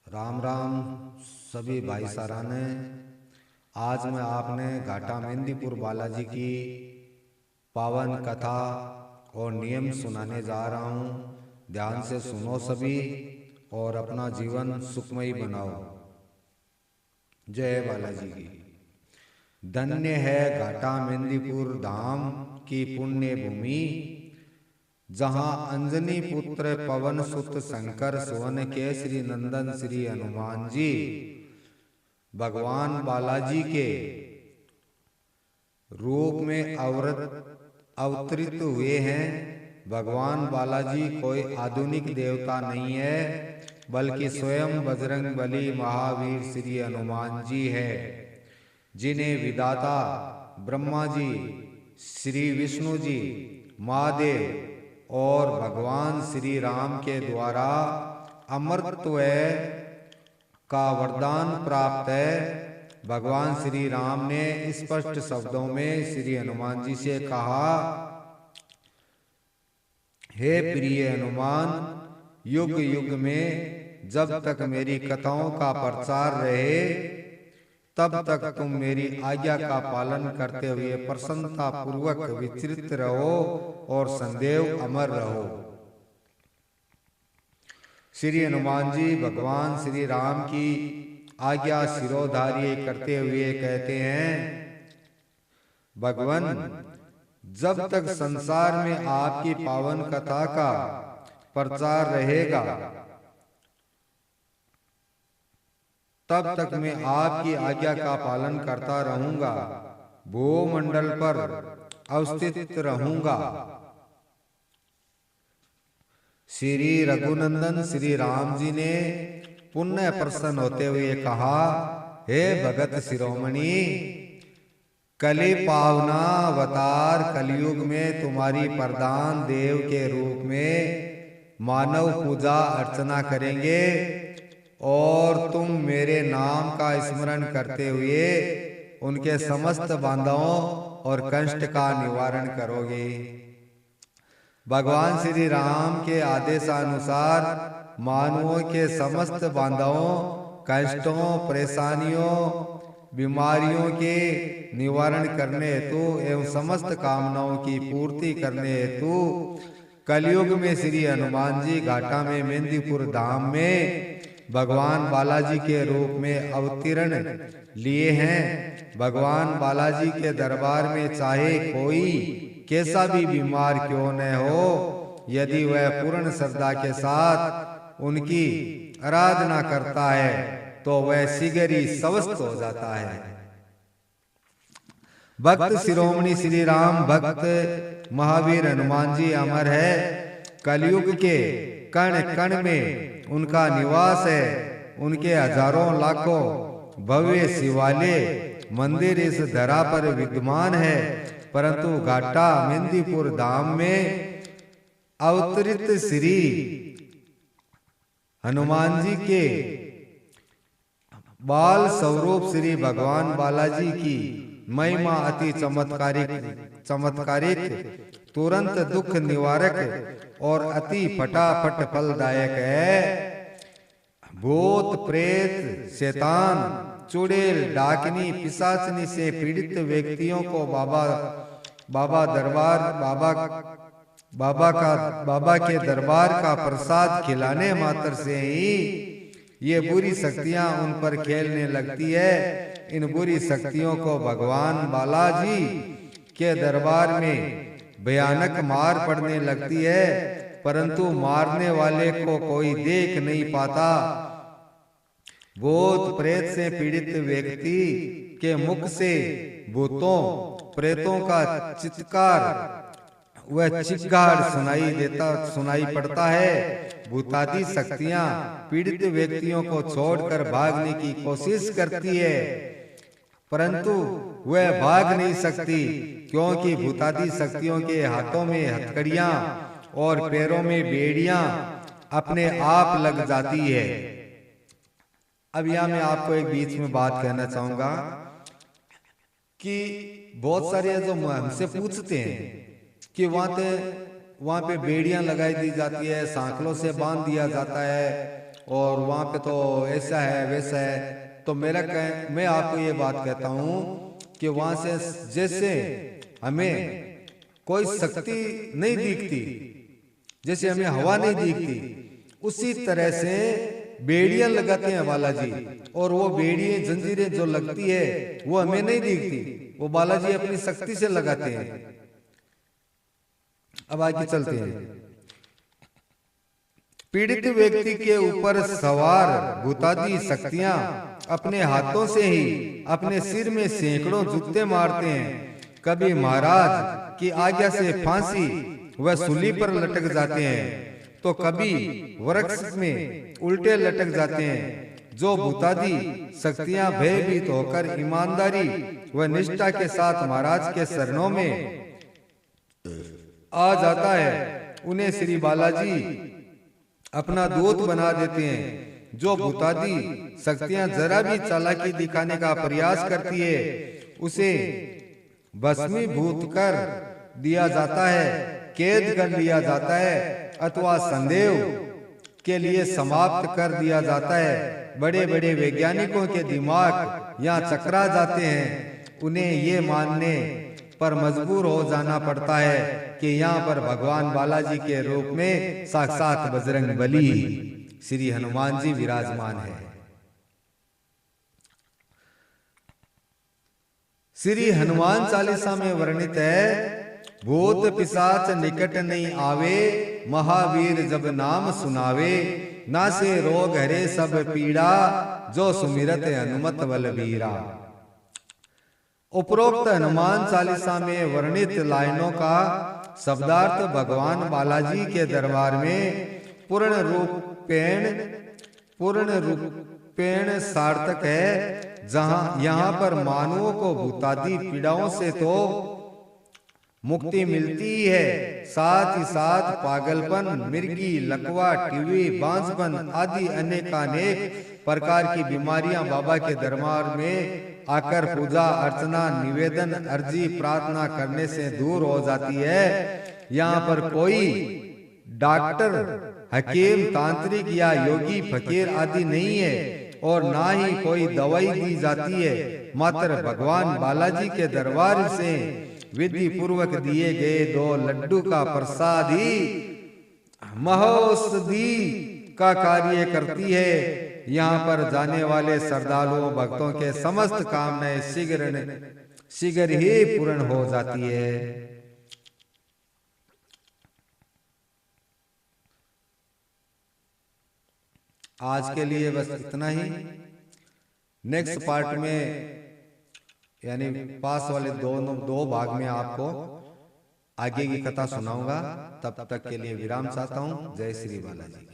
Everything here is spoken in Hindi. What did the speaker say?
राम राम सभी भाई साराने। आज मैं आपने घाटा मेहंदीपुर बालाजी की पावन कथा और नियम सुनाने जा रहा हूँ। ध्यान से सुनो सभी और अपना जीवन सुखमयी बनाओ। जय बालाजी की। धन्य है घाटा मेहंदीपुर धाम की पुण्य भूमि, जहाँ अंजनी पुत्र पवन सुत शंकर सुवन के श्री नंदन श्री हनुमान जी भगवान बालाजी के रूप में अवतरित हुए हैं। भगवान बालाजी कोई आधुनिक देवता नहीं है, बल्कि स्वयं बजरंग बली महावीर श्री हनुमान जी है, जिन्हें विधाता ब्रह्मा जी, श्री विष्णु जी, महादेव और भगवान श्री राम के द्वारा अमरत्व का वरदान प्राप्त है। भगवान श्री राम ने स्पष्ट शब्दों में श्री हनुमान जी से कहा, हे प्रिय हनुमान, युग युग में जब तक मेरी कथाओं का प्रचार रहे, तब तक तुम मेरी आज्ञा का पालन करते हुए प्रसन्नता पूर्वक विचरित रहो और सदैव अमर रहो। श्री हनुमान जी भगवान श्री राम की आज्ञा शिरोधार्य करते हुए कहते हैं, भगवान, जब तक संसार में आपकी पावन कथा का प्रचार रहेगा, तब तक मैं आपकी आज्ञा का पालन करता रहूंगा, भूमंडल पर अवस्थित रहूंगा। श्री रघुनंदन श्री राम जी ने पुण्य प्रसन्न होते हुए कहा, हे भगत शिरोमणि, कली पावना अवतार कलयुग में तुम्हारी प्रधान देव के रूप में मानव पूजा अर्चना करेंगे और तुम मेरे नाम का स्मरण करते हुए उनके समस्त बाधाओं और कष्ट का निवारण करोगे। भगवान श्री राम के आदेशानुसार मानवों के समस्त बाधाओं, कष्टों, परेशानियों, बीमारियों के निवारण करने हेतु एवं समस्त कामनाओं की पूर्ति करने हेतु कलयुग में श्री हनुमान जी घाटा में मेहंदीपुर धाम में भगवान बालाजी के रूप में अवतीर्ण लिए हैं। भगवान बालाजी के दरबार में चाहे कोई कैसा भी बीमार क्यों न हो, यदि वह पूर्ण श्रद्धा के साथ उनकी आराधना करता है तो वह शीघ्र ही स्वस्थ हो जाता है। भक्त शिरोमणि श्री राम भक्त महावीर हनुमान जी अमर है। कलयुग के कण कण में उनका निवास है। उनके हजारों लाखों भव्य शिवालय मंदिर इस धरा पर विद्यमान है, परंतु घाटा मेहंदीपुर धाम में अवतरित श्री हनुमान जी के बाल स्वरूप श्री भगवान बालाजी की महिमा अति चमत्कारिक, तुरंत दुख निवारक और अति फटाफट फलदायक है। भूत, प्रेत, शैतान, चुड़ैल, डाकनी, पिशाचनी से पीड़ित व्यक्तियों को बाबा के दरबार का प्रसाद खिलाने मात्र से ही ये बुरी शक्तियां उन पर खेलने लगती है। इन बुरी शक्तियों को भगवान बालाजी के दरबार में भयानक मार पड़ने लगती है, परंतु मारने वाले को कोई देख नहीं पाता। भूत प्रेत से पीड़ित व्यक्ति के मुख से भूतों प्रेतों का चित्कार वह चिक्कार सुनाई पड़ता है। भूतादि शक्तियां पीड़ित व्यक्तियों को छोड़कर भागने की कोशिश करती है, परंतु वह भाग नहीं सकती, क्योंकि भूतादि शक्तियों के हाथों में हथकड़ियां और पैरों में बेड़ियां अपने आप लग जाती है। अब यहां मैं आपको एक बीच में बात कहना चाहूंगा कि बहुत सारे जो हमसे पूछते हैं कि वहां पे बेड़ियां लगाई दी जाती है, सांकलों से बांध दिया जाता है और वहाँ पे तो ऐसा है वैसा है। तो मैं आपको ये बात कहता हूँ कि वहाँ से जैसे हमें कोई शक्ति नहीं दिखती, जैसे हमें हवा नहीं दिखती, उसी तरह से बेड़ियां लगाते हैं बालाजी, और वो बेड़ियां जंजीरें जो लगती है वो हमें नहीं दिखती, वो बालाजी अपनी शक्ति से लगाते हैं। अब आगे चलते हैं। पीड़ित व्यक्ति के ऊपर सवार भूतादी शक्तियां अपने हाथों से ही अपने सिर में सैकड़ों जूते मारते हैं। कभी महाराज की आज्ञा से फांसी व सूली पर लटक जाते हैं, तो कभी वृक्ष में उल्टे लटक जाते हैं। जो भूतादी शक्तियां भयभीत होकर ईमानदारी व निष्ठा के साथ महाराज के शरणों में आ जाता है, उन्हें श्री बालाजी अपना दूत बना देते हैं। जो भूतादी शक्तियां जरा भी चालाकी दिखाने का प्रयास करती है, उसे भस्मीभूत कर दिया जाता है, कैद कर लिया जाता है, अथवा संदेह के लिए समाप्त कर दिया जाता है। बड़े बड़े वैज्ञानिकों के दिमाग यहाँ चकरा जाते हैं। उन्हें ये मानने पर मजबूर हो जाना पड़ता है कि यहाँ पर भगवान बालाजी के रूप में साक्षात बजरंग बली श्री हनुमान जी विराजमान है। श्री हनुमान चालीसा में वर्णित है, भूत पिशाच निकट नहीं आवे, महावीर जब नाम सुनावे, नासे रोग हरे सब पीड़ा, जो सुमिरत हनुमत बलबीरा। उपरोक्त हनुमान चालीसा में वर्णित लाइनों का शब्दार्थ भगवान बालाजी के दरबार में पूर्ण रूपेण सार्थक है। जहां यहाँ पर मानवों को भूतादि पीड़ाओं से तो मुक्ति मिलती ही है, साथ ही साथ पागलपन, मिर्गी, लकवा, टीवी, बांझपन आदि अनेकानेक प्रकार की बीमारियां बाबा के दरबार में आकर पूजा अर्चना, निवेदन, अर्जी, प्रार्थना करने से दूर हो जाती है। यहाँ पर कोई डॉक्टर, हकीम, तांत्रिक या योगी, फकीर आदि नहीं है, और ना ही कोई दवाई दी जाती है। मात्र भगवान बालाजी के दरबार से विधि पूर्वक दिए गए 2 लड्डू का प्रसाद ही महौषधि का कार्य करती है। यहाँ पर जाने वाले श्रद्धालुओं भक्तों के समस्त कामनाएं शीघ्र ही पूर्ण हो जाती है। आज के लिए बस इतना ही। नेक्स्ट पार्ट में यानी पास वाले दो भाग में आपको आगे की कथा सुनाऊंगा। तब तक के लिए विराम चाहता हूँ। जय श्री बालाजी।